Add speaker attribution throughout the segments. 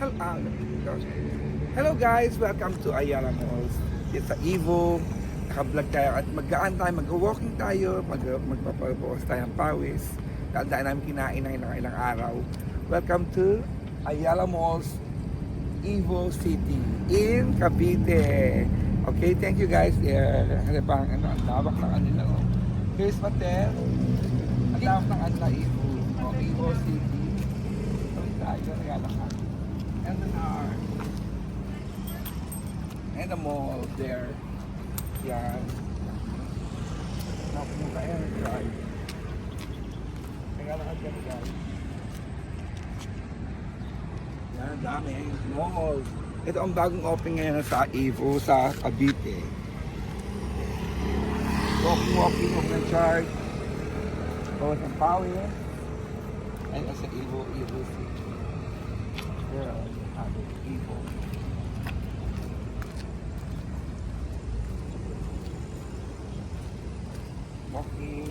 Speaker 1: Hello guys, welcome to Ayala Malls. It's sa Evo. Naka-vlog tayo at maggaan tayo, mag-walking tayo, magpapabukas tayo ng pawis. Dahil namin kinain ng ilang araw. Welcome to Ayala Malls, Evo City in Cavite. Okay, thank you guys. Ano pang ang lawak ng kanila. Here's Matel. Ang lawak ng kanila Evo. Evo City. Tayo naglalakad. And the mall there. Yan. Napunta yan, drive. Naglalakad kami guys. Yan, dami. Mall. Ito ang bagong open ngayon sa Evo, sa Cavite. Walking of the charge. Bawat ang power. And sa Evo City. There are Evo. Walking.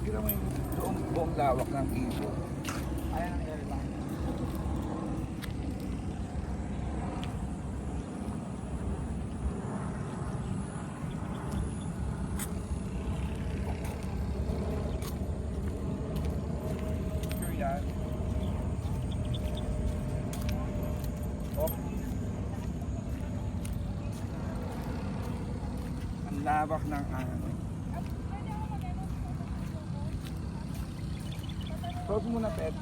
Speaker 1: Hindi naman yung buong lawak ng Evo. Ayan ang airline. Sure yan. Ang lawak ng ano. Close muna, Pet.